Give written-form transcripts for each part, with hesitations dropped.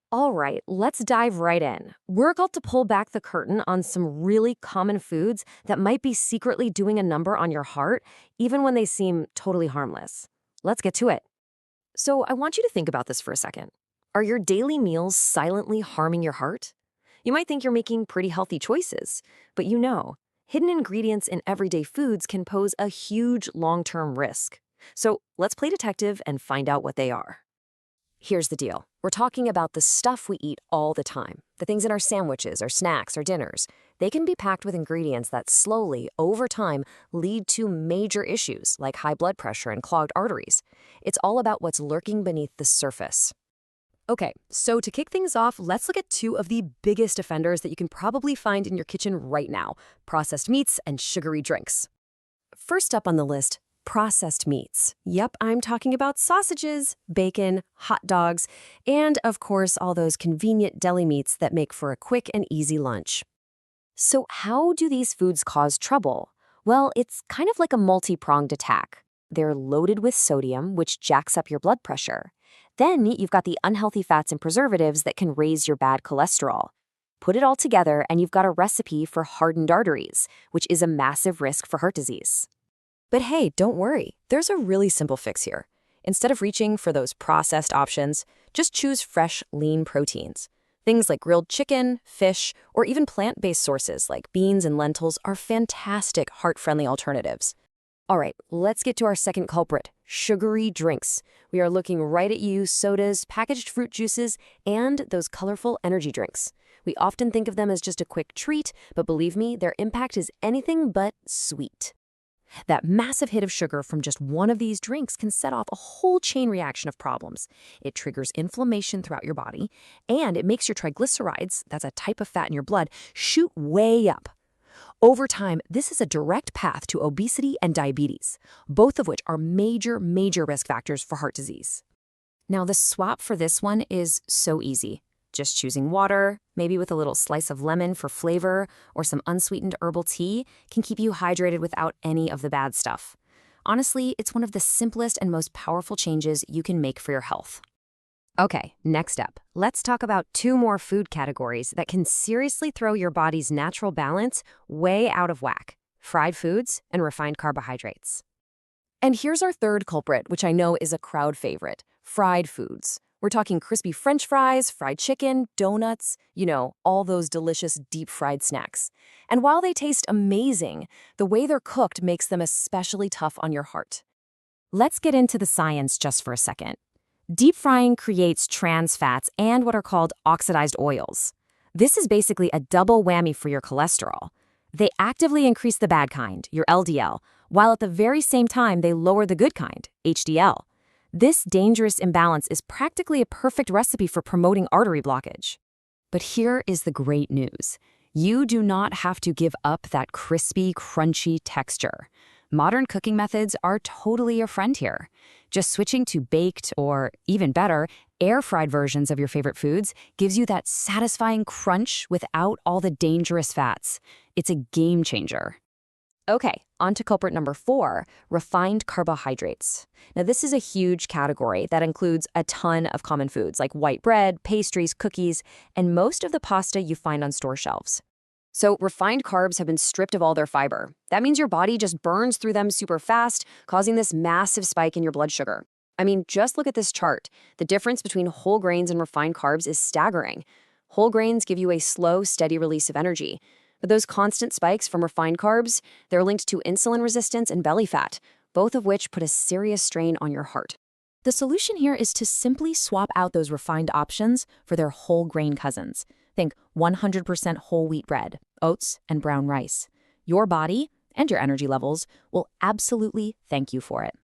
All right, let's dive right in. We're about to pull back the curtain on some really common foods that might be secretly doing a number on your heart, even when they seem totally harmless. Let's get to it. So, I want you to think about this for a second. Are your daily meals silently harming your heart? You might think you're making pretty healthy choices, but hidden ingredients in everyday foods can pose a huge long-term risk. So, let's play detective and find out what they are. Here's the deal. We're talking about the stuff we eat all the time, the things in our sandwiches, our snacks, our dinners. They can be packed with ingredients that slowly, over time, lead to major issues like high blood pressure and clogged arteries. It's all about what's lurking beneath the surface. Okay, so to kick things off, let's look at two of the biggest offenders that you can probably find in your kitchen right now: processed meats and sugary drinks. First up on the list, processed meats. Yep, I'm talking about sausages, bacon, hot dogs, and of course, all those convenient deli meats that make for a quick and easy lunch. So, how do these foods cause trouble? Well, it's kind of like a multi-pronged attack. They're loaded with sodium, which jacks up your blood pressure. Then you've got the unhealthy fats and preservatives that can raise your bad cholesterol. Put it all together, and you've got a recipe for hardened arteries, which is a massive risk for heart disease. But hey, don't worry. There's a really simple fix here. Instead of reaching for those processed options, just choose fresh, lean proteins. Things like grilled chicken, fish, or even plant-based sources like beans and lentils are fantastic heart-friendly alternatives. All right, let's get to our second culprit, sugary drinks. We are looking right at you: sodas, packaged fruit juices, and those colorful energy drinks. We often think of them as just a quick treat, but believe me, their impact is anything but sweet. That massive hit of sugar from just one of these drinks can set off a whole chain reaction of problems. It triggers inflammation throughout your body, and it makes your triglycerides, that's a type of fat in your blood, shoot way up. Over time, this is a direct path to obesity and diabetes, both of which are major risk factors for heart disease. Now, the swap for this one is so easy. Just choosing water, maybe with a little slice of lemon for flavor, or some unsweetened herbal tea, can keep you hydrated without any of the bad stuff. Honestly, it's one of the simplest and most powerful changes you can make for your health. Okay, next up, let's talk about two more food categories that can seriously throw your body's natural balance way out of whack: fried foods and refined carbohydrates. And here's our third culprit, which I know is a crowd favorite: fried foods. We're talking crispy French fries, fried chicken, donuts, all those delicious deep-fried snacks. And while they taste amazing, the way they're cooked makes them especially tough on your heart. Let's get into the science just for a second. Deep frying creates trans fats and what are called oxidized oils. This is basically a double whammy for your cholesterol. They actively increase the bad kind, your LDL, while at the very same time they lower the good kind, HDL. This dangerous imbalance is practically a perfect recipe for promoting artery blockage. But here is the great news. You do not have to give up that crispy, crunchy texture. Modern cooking methods are totally your friend here. Just switching to baked or, even better, air-fried versions of your favorite foods gives you that satisfying crunch without all the dangerous fats. It's a game changer. Okay, on to culprit number 4, refined carbohydrates. Now, this is a huge category that includes a ton of common foods like white bread, pastries, cookies, and most of the pasta you find on store shelves. So, refined carbs have been stripped of all their fiber. That means your body just burns through them super fast, causing this massive spike in your blood sugar. I mean, just look at this chart. The difference between whole grains and refined carbs is staggering. Whole grains give you a slow, steady release of energy. But those constant spikes from refined carbs, they're linked to insulin resistance and belly fat, both of which put a serious strain on your heart. The solution here is to simply swap out those refined options for their whole grain cousins. Think 100% whole wheat bread, oats, and brown rice. Your body and your energy levels will absolutely thank you for it.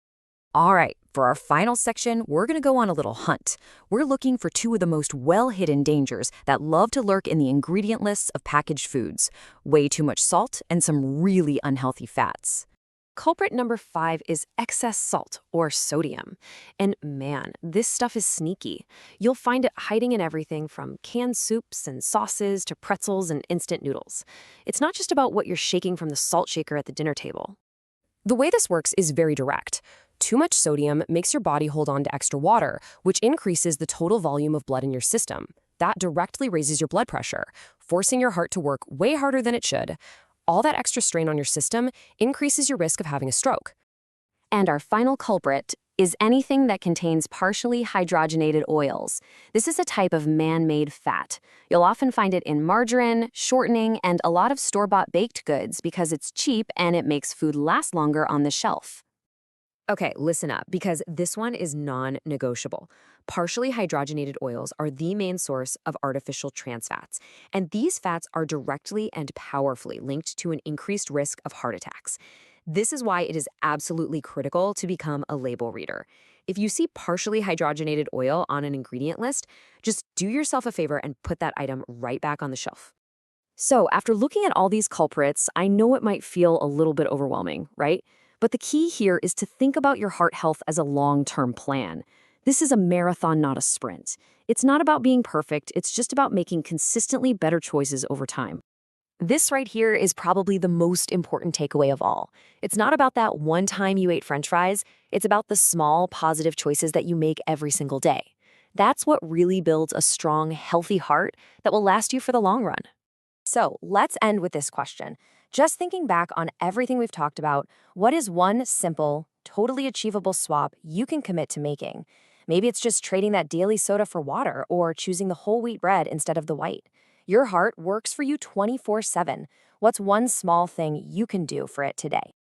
All right, for our final section, we're going to go on a little hunt. We're looking for two of the most well-hidden dangers that love to lurk in the ingredient lists of packaged foods: way too much salt and some really unhealthy fats. Culprit number 5 is excess salt, or sodium. And man, this stuff is sneaky. You'll find it hiding in everything from canned soups and sauces to pretzels and instant noodles. It's not just about what you're shaking from the salt shaker at the dinner table. The way this works is very direct. Too much sodium makes your body hold on to extra water, which increases the total volume of blood in your system. That directly raises your blood pressure, forcing your heart to work way harder than it should. All that extra strain on your system increases your risk of having a stroke. And our final culprit is anything that contains partially hydrogenated oils. This is a type of man-made fat. You'll often find it in margarine, shortening, and a lot of store-bought baked goods because it's cheap and it makes food last longer on the shelf. Okay, listen up, because this one is non-negotiable. Partially hydrogenated oils are the main source of artificial trans fats, and these fats are directly and powerfully linked to an increased risk of heart attacks. This is why it is absolutely critical to become a label reader. If you see partially hydrogenated oil on an ingredient list, just do yourself a favor and put that item right back on the shelf. So, after looking at all these culprits, I know it might feel a little bit overwhelming, right? But the key here is to think about your heart health as a long-term plan. This is a marathon, not a sprint. It's not about being perfect, it's just about making consistently better choices over time. This right here is probably the most important takeaway of all. It's not about that one time you ate French fries, it's about the small, positive choices that you make every single day. That's what really builds a strong, healthy heart that will last you for the long run. So let's end with this question. Just thinking back on everything we've talked about, what is one simple, totally achievable swap you can commit to making? Maybe it's just trading that daily soda for water or choosing the whole wheat bread instead of the white. Your heart works for you 24/7. What's one small thing you can do for it today?